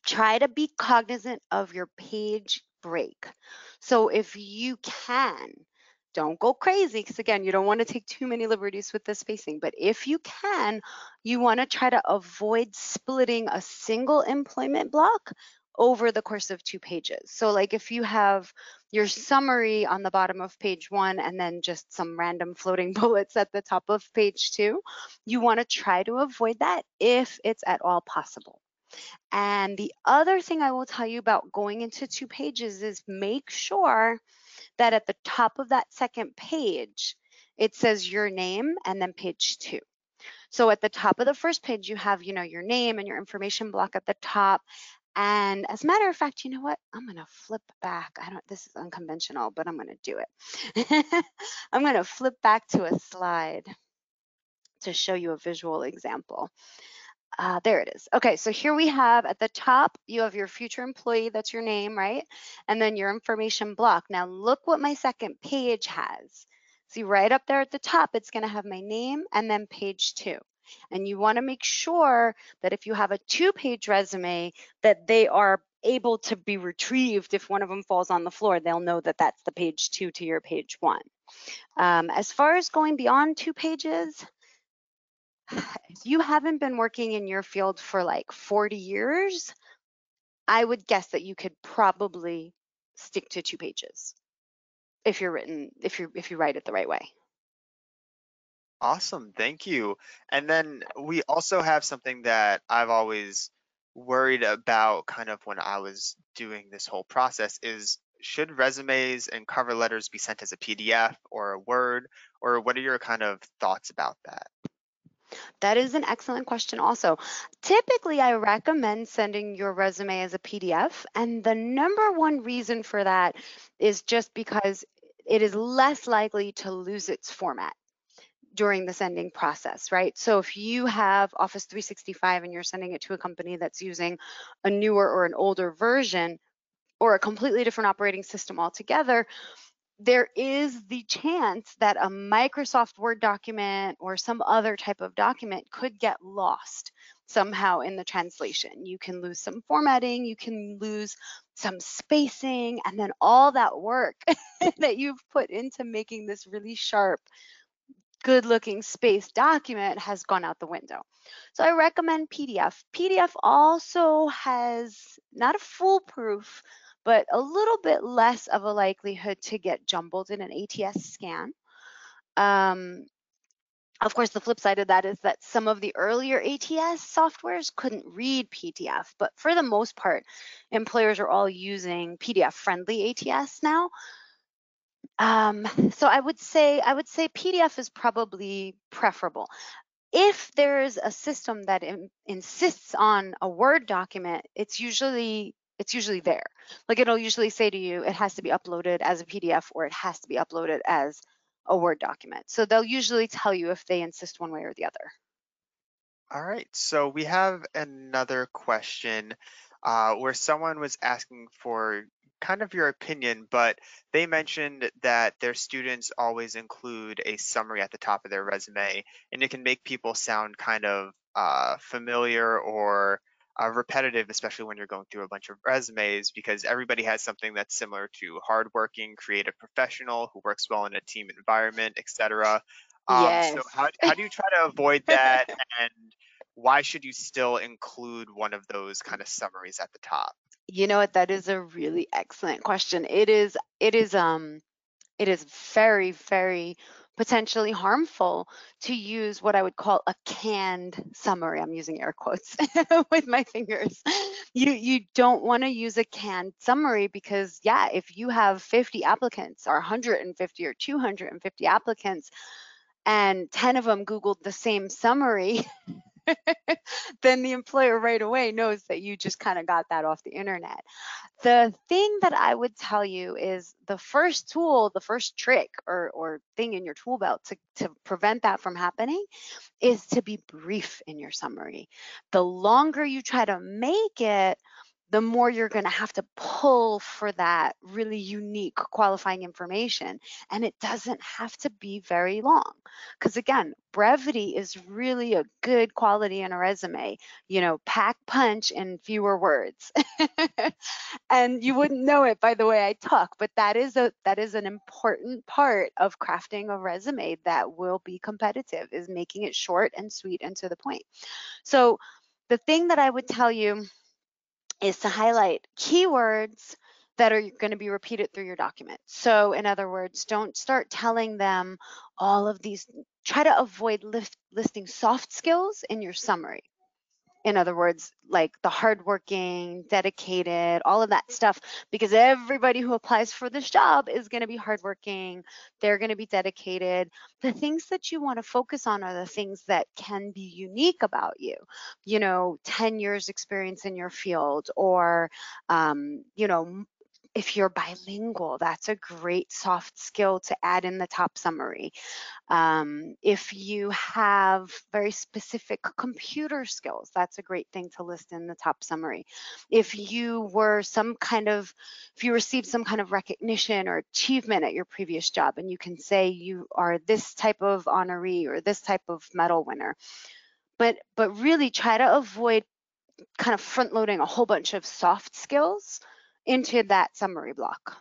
try to be cognizant of your page break. So if you can, don't go crazy, because again, you don't want to take too many liberties with the spacing. But if you can, you want to try to avoid splitting a single employment block over the course of 2 pages. So like if you have your summary on the bottom of page 1 and then just some random floating bullets at the top of page 2, you want to try to avoid that if it's at all possible. And the other thing I will tell you about going into 2 pages is make sure that at the top of that second page, it says your name and then page 2. So at the top of the first page, you have, your name and your information block at the top. And as a matter of fact, you know what? I'm going to flip back. This is unconventional, but I'm going to do it. I'm going to flip back to a slide to show you a visual example. There it is. Okay, so here we have at the top, you have your future employee, that's your name, right? And then your information block. Now look what my second page has. See right up there at the top, it's gonna have my name and then page 2. And you wanna make sure that if you have a 2-page resume, that they are able to be retrieved. If one of them falls on the floor, they'll know that that's the page 2 to your page 1. As far as going beyond 2 pages, if you haven't been working in your field for like 40 years, I would guess that you could probably stick to 2 pages if you write it the right way. Awesome, thank you. And then we also have something that I've always worried about kind of when I was doing this whole process is, should resumes and cover letters be sent as a PDF or a Word, or what are your kind of thoughts about that? That is an excellent question also. Typically, I recommend sending your resume as a PDF, and the number one reason for that is just because it is less likely to lose its format. during the sending process, right? So if you have Office 365 and you're sending it to a company that's using a newer or an older version or a completely different operating system altogether, there is the chance that a Microsoft Word document or some other type of document could get lost somehow in the translation. You can lose some formatting, you can lose some spacing, and then all that work that you've put into making this really sharp, good looking spaced document has gone out the window. So I recommend PDF. PDF also has not a foolproof, but a little bit less of a likelihood to get jumbled in an ATS scan. Um, of course, the flip side of that is that some of the earlier ATS softwares couldn't read PDF, but for the most part, employers are all using PDF-friendly ATS now. So I would say PDF is probably preferable. If there's a system that insists on a Word document, it's usually there. Like it'll usually say to you, it has to be uploaded as a PDF or it has to be uploaded as a Word document. So they'll usually tell you if they insist one way or the other. All right, so we have another question where someone was asking for kind of your opinion, but they mentioned that their students always include a summary at the top of their resume, and it can make people sound kind of familiar or repetitive, especially when you're going through a bunch of resumes, because everybody has something that's similar to hardworking, creative professional who works well in a team environment, etc. So Yes. how do you try to avoid that, and why should you still include one of those kind of summaries at the top? You know what? That is a really excellent question. It is very, very potentially harmful to use what I would call a canned summary. I'm using air quotes with my fingers. You don't want to use a canned summary because yeah, if you have 50 applicants or 150 or 250 applicants and 10 of them Googled the same summary, then the employer right away knows that you just kind of got that off the internet. The thing that I would tell you is the first tool, the first trick or thing in your tool belt to prevent that from happening is to be brief in your summary. The longer you try to make it, the more you're going to have to pull for that really unique qualifying information. And it doesn't have to be very long. Because again, brevity is really a good quality in a resume. Pack punch in fewer words. And you wouldn't know it by the way I talk, but that is an important part of crafting a resume that will be competitive, is making it short and sweet and to the point. So the thing that I would tell you is to highlight keywords that are going to be repeated through your document. So in other words, don't start telling them all of these, try to avoid listing soft skills in your summary. In other words, like the hardworking, dedicated, all of that stuff, because everybody who applies for this job is going to be hardworking, they're going to be dedicated. The things that you want to focus on are the things that can be unique about you. 10 years experience in your field, or, if you're bilingual, that's a great soft skill to add in the top summary. If you have very specific computer skills, that's a great thing to list in the top summary. If you received some kind of recognition or achievement at your previous job, and you can say you are this type of honoree or this type of medal winner. But really try to avoid kind of front loading a whole bunch of soft skills into that summary block.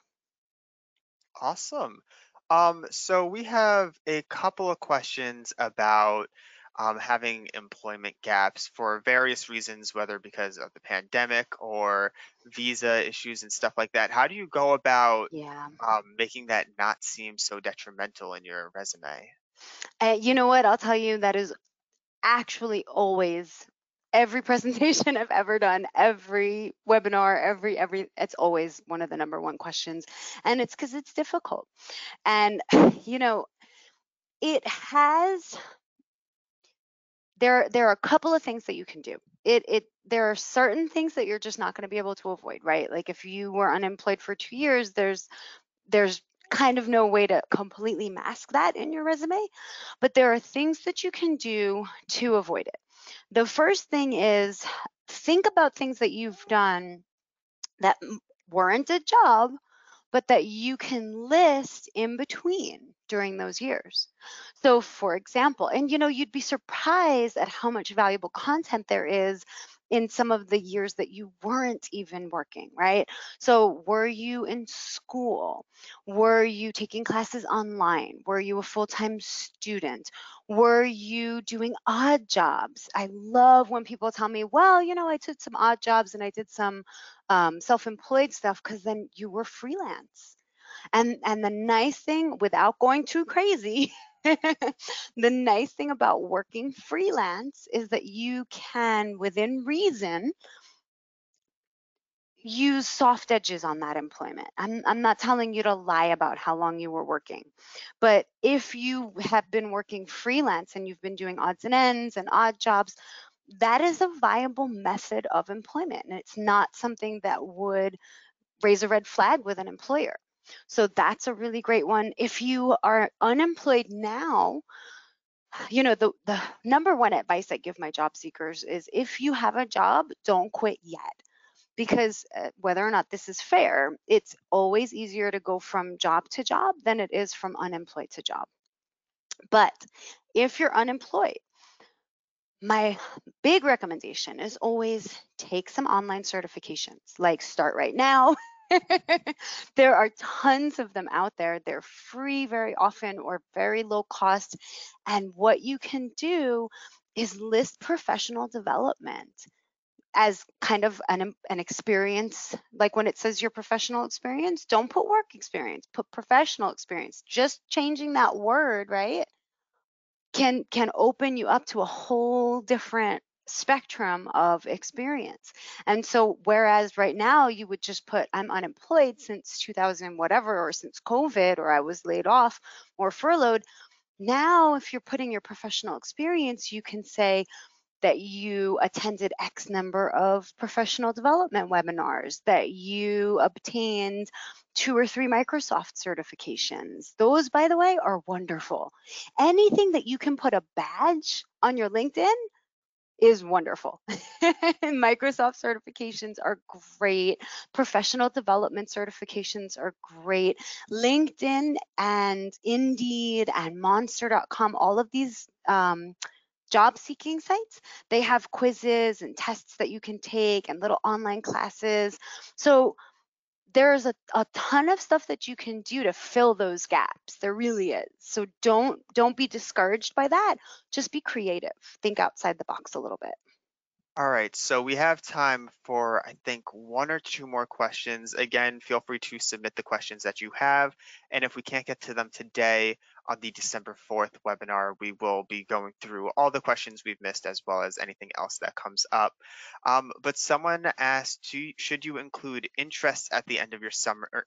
Awesome. So we have a couple of questions about having employment gaps for various reasons, whether because of the pandemic or visa issues and stuff like that. How do you go about Yeah. making that not seem so detrimental in your resume? You know what? I'll tell you, that is actually always every presentation I've ever done, every webinar, every it's always one of the number one questions. And it's because it's difficult. And you know, it has there are a couple of things that you can do. There are certain things that you're just not going to be able to avoid, right? Like if you were unemployed for 2 years, there's kind of no way to completely mask that in your resume, but there are things that you can do to avoid it. The first thing is think about things that you've done that weren't a job, but that you can list in between during those years. So, for example, and you'd be surprised at how much valuable content there is in some of the years that you weren't even working, right? So, were you in school? Were you taking classes online? Were you a full time student? Were you doing odd jobs? I love when people tell me, well, I took some odd jobs and I did some self-employed stuff, because then you were freelance. And the nice thing, without going too crazy, the nice thing about working freelance is that you can, within reason, use soft edges on that employment. I'm not telling you to lie about how long you were working, but if you have been working freelance and you've been doing odds and ends and odd jobs, that is a viable method of employment, and it's not something that would raise a red flag with an employer. So that's a really great one. If you are unemployed now, the number one advice I give my job seekers is, if you have a job, don't quit yet. Because whether or not this is fair, it's always easier to go from job to job than it is from unemployed to job. But if you're unemployed, my big recommendation is always take some online certifications, like Start Right Now. There are tons of them out there. They're free very often or very low cost. And what you can do is list professional development as kind of an experience. Like when it says your professional experience, don't put work experience, put professional experience. Just changing that word, right, can open you up to a whole different spectrum of experience. And so whereas right now you would just put, I'm unemployed since 2000 whatever, or since COVID, or I was laid off or furloughed, now if you're putting your professional experience, you can say that you attended X number of professional development webinars, that you obtained 2 or 3 Microsoft certifications. Those, by the way, are wonderful. Anything that you can put a badge on your LinkedIn is wonderful. Microsoft certifications are great. Professional development certifications are great. LinkedIn and Indeed and Monster.com, all of these job seeking sites, they have quizzes and tests that you can take and little online classes. So there's a ton of stuff that you can do to fill those gaps. There really is. So don't be discouraged by that. Just be creative. Think outside the box a little bit. All right, so we have time for, I think, one or two more questions. Again, feel free to submit the questions that you have. And if we can't get to them today on the December 4th webinar, we will be going through all the questions we've missed as well as anything else that comes up. But someone asked, should you include interests at the end of your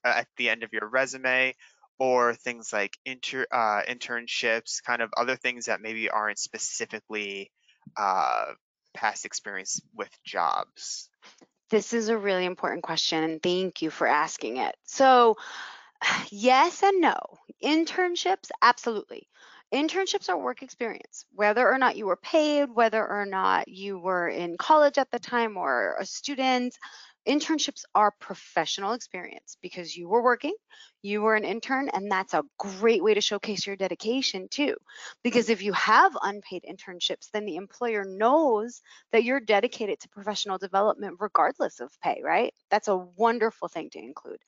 at the end of your resume, or things like internships, kind of other things that maybe aren't specifically uh, past experience with jobs? This is a really important question, and thank you for asking it. So, yes and no. Internships, absolutely. Internships are work experience, whether or not you were paid, whether or not you were in college at the time or a student. Internships are professional experience because you were working, you were an intern, and that's a great way to showcase your dedication too. Because if you have unpaid internships, then the employer knows that you're dedicated to professional development regardless of pay, right? That's a wonderful thing to include.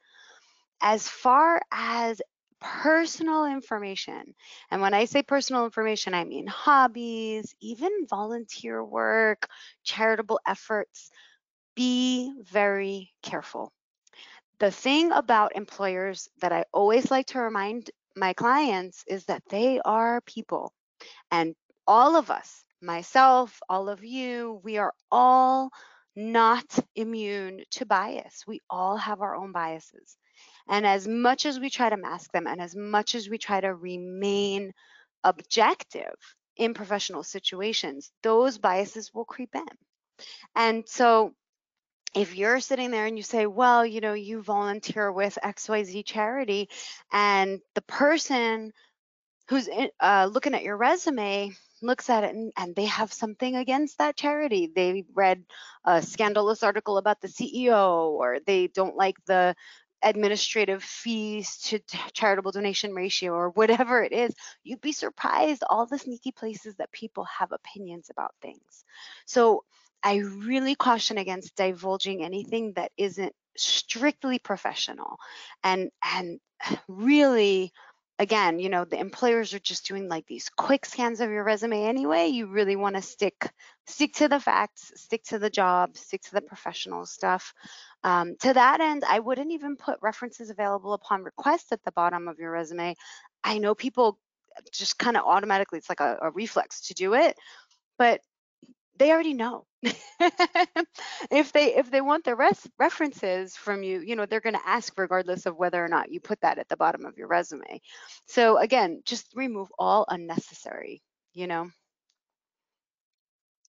As far as personal information, and when I say personal information, I mean hobbies, even volunteer work, charitable efforts, be very careful. The thing about employers that I always like to remind my clients is that they are people. And all of us, myself, all of you, we are all not immune to bias. We all have our own biases. And as much as we try to mask them, and as much as we try to remain objective in professional situations, those biases will creep in. And so if you're sitting there and you say, well, you volunteer with XYZ charity, and the person looking at your resume looks at it and they have something against that charity. They read a scandalous article about the CEO, or they don't like the administrative fees to charitable donation ratio, or whatever it is. You'd be surprised all the sneaky places that people have opinions about things. So I really caution against divulging anything that isn't strictly professional, and really, again, the employers are just doing like these quick scans of your resume anyway. You really want to stick to the facts, stick to the job, stick to the professional stuff. To that end, I wouldn't even put references available upon request at the bottom of your resume. I know people just kind of automatically, it's like a reflex to do it, but they already know. If they want the references from you, they're going to ask regardless of whether or not you put that at the bottom of your resume. So again, just remove all unnecessary, you know.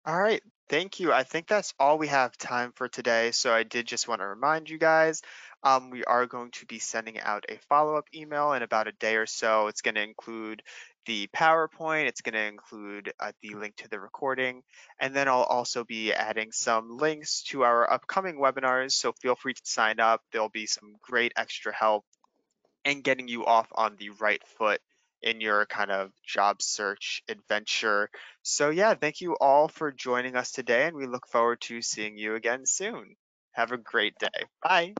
All right, thank you. I think that's all we have time for today. So I did just want to remind you guys, we are going to be sending out a follow-up email in about a day or so. It's going to include the PowerPoint, it's going to include the link to the recording, and then I'll also be adding some links to our upcoming webinars. So feel free to sign up. There'll be some great extra help and getting you off on the right foot in your kind of job search adventure. So, yeah, thank you all for joining us today, and we look forward to seeing you again soon. Have a great day. Bye.